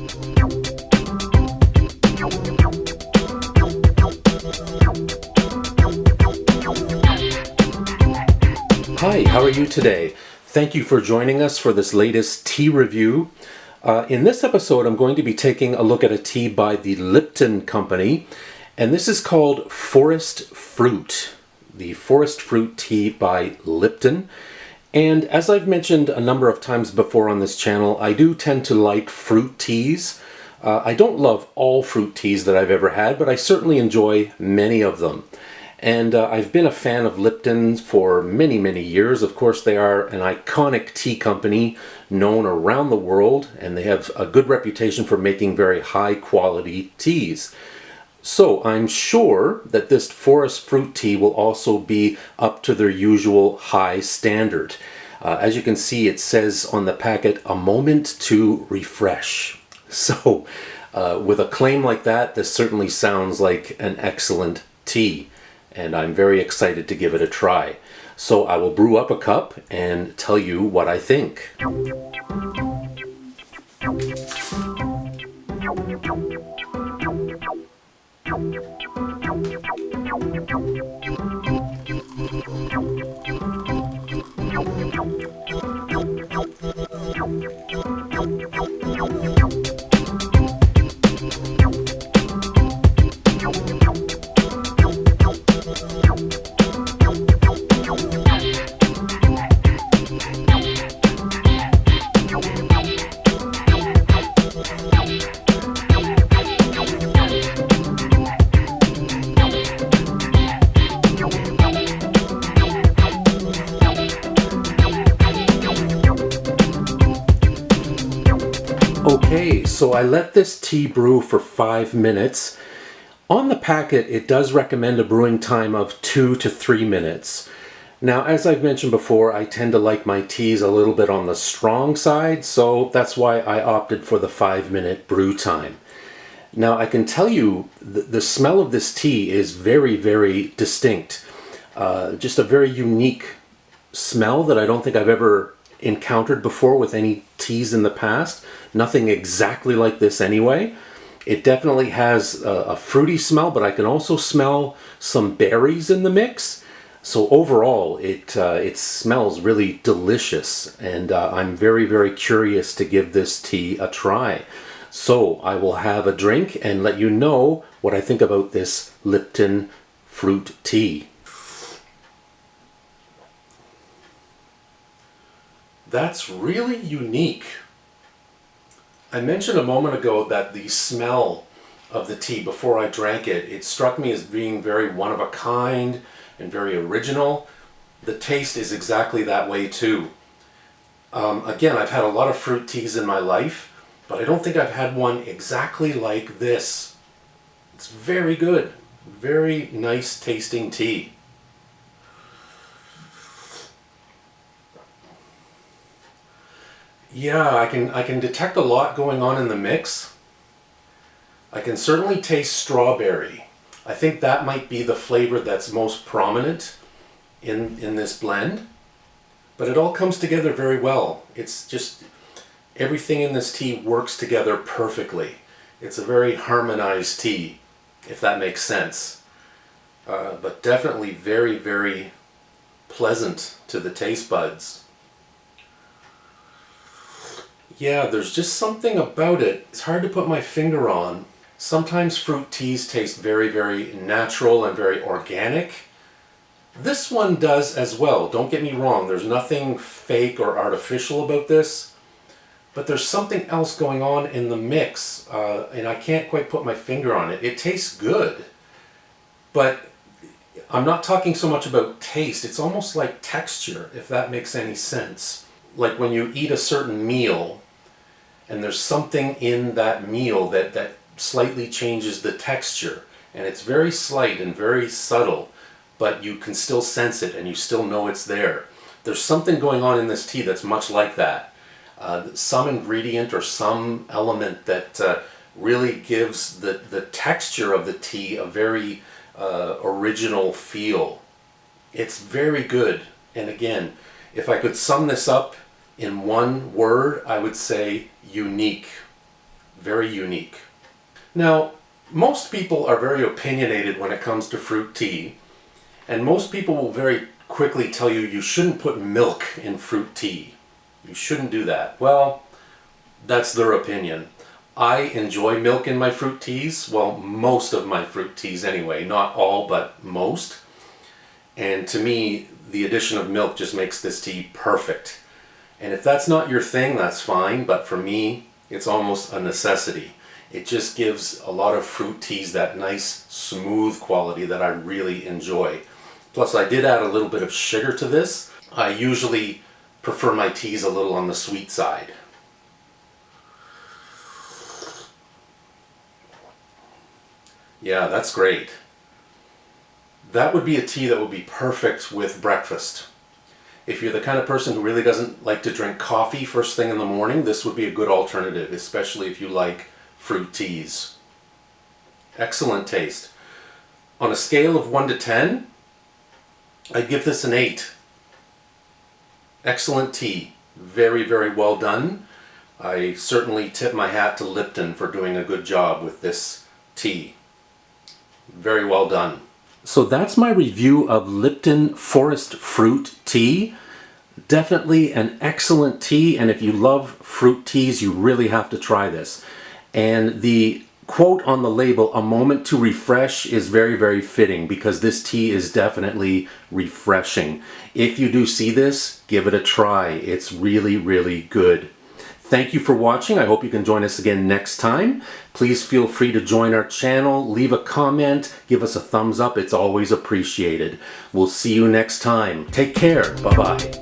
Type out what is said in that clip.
Hi, how are you today? Thank you for joining us for this latest tea review. In this episode, I'm going to be taking a look at a tea by the Lipton Company, and this is called Forest Fruit. The Forest Fruit tea by Lipton. And as I've mentioned a number of times before on this channel, I do tend to like fruit teas. I don't love all fruit teas that I've ever had, but I certainly enjoy many of them. And I've been a fan of Lipton for many, many years. Of course, they are an iconic tea company known around the world, and they have a good reputation for making very high quality teas. So I'm sure that this forest fruit tea will also be up to their usual high standard. As you can see, it says on the packet, "a moment to refresh." So with a claim like that, this certainly sounds like an excellent tea, and I'm very excited to give it a try. So I will brew up a cup and tell you what I think. Okay, so I let this tea brew for 5 minutes. On the packet, it does recommend a brewing time of 2 to 3 minutes. Now, as I've mentioned before, I tend to like my teas a little bit on the strong side, so that's why I opted for the 5-minute brew time. Now, I can tell you the smell of this tea is very, very distinct. Just a very unique smell that I don't think I've ever encountered before with any teas in the past. Nothing exactly like this anyway. It definitely has a fruity smell, but I can also smell some berries in the mix. So overall, it smells really delicious, and I'm very, very curious to give this tea a try. So I will have a drink and let you know what I think about this Lipton fruit tea. That's really unique. I mentioned a moment ago that the smell of the tea before I drank it, it struck me as being very one of a kind and very original. The taste is exactly that way too. Again, I've had a lot of fruit teas in my life, but I don't think I've had one exactly like this. It's very good. Very nice tasting tea. Yeah, I can detect a lot going on in the mix. I can certainly taste strawberry. I think that might be the flavor that's most prominent in this blend. But it all comes together very well. It's just everything in this tea works together perfectly. It's a very harmonized tea, if that makes sense. But definitely very, very pleasant to the taste buds. Yeah, there's just something about it. It's hard to put my finger on. Sometimes fruit teas taste very, very natural and very organic. This one does as well, don't get me wrong. There's nothing fake or artificial about this, but there's something else going on in the mix, and I can't quite put my finger on it. It tastes good, but I'm not talking so much about taste. It's almost like texture, if that makes any sense. Like when you eat a certain meal, and there's something in that meal that slightly changes the texture, and it's very slight and very subtle, but you can still sense it and you still know it's there. There's something going on in this tea that's much like that. Some ingredient or some element that really gives the texture of the tea a very original feel. It's very good. And again, if I could sum this up in one word, I would say unique. very unique. Now, most people are very opinionated when it comes to fruit tea, and most people will very quickly tell you you shouldn't put milk in fruit tea. You shouldn't do that. Well, that's their opinion. I enjoy milk in my fruit teas. Well, most of my fruit teas anyway. Not all, but most. And to me, the addition of milk just makes this tea perfect. And if that's not your thing, that's fine. But for me, it's almost a necessity. It just gives a lot of fruit teas that nice, smooth quality that I really enjoy. Plus, I did add a little bit of sugar to this. I usually prefer my teas a little on the sweet side. Yeah, that's great. That would be a tea that would be perfect with breakfast. If you're the kind of person who really doesn't like to drink coffee first thing in the morning, this would be a good alternative, especially if you like fruit teas. Excellent taste. On a scale of 1 to 10, I'd give this an 8. Excellent tea. Very, very well done. I certainly tip my hat to Lipton for doing a good job with this tea. Very well done. So that's my review of Lipton Forest Fruit tea. Definitely an excellent tea, and if you love fruit teas, you really have to try this. And the quote on the label, "a moment to refresh," is very, very fitting because this tea is definitely refreshing. If you do see this, give it a try. It's really, really good. Thank you for watching. I hope you can join us again next time. Please feel free to join our channel, leave a comment, give us a thumbs up. It's always appreciated. We'll see you next time. Take care. Bye-bye.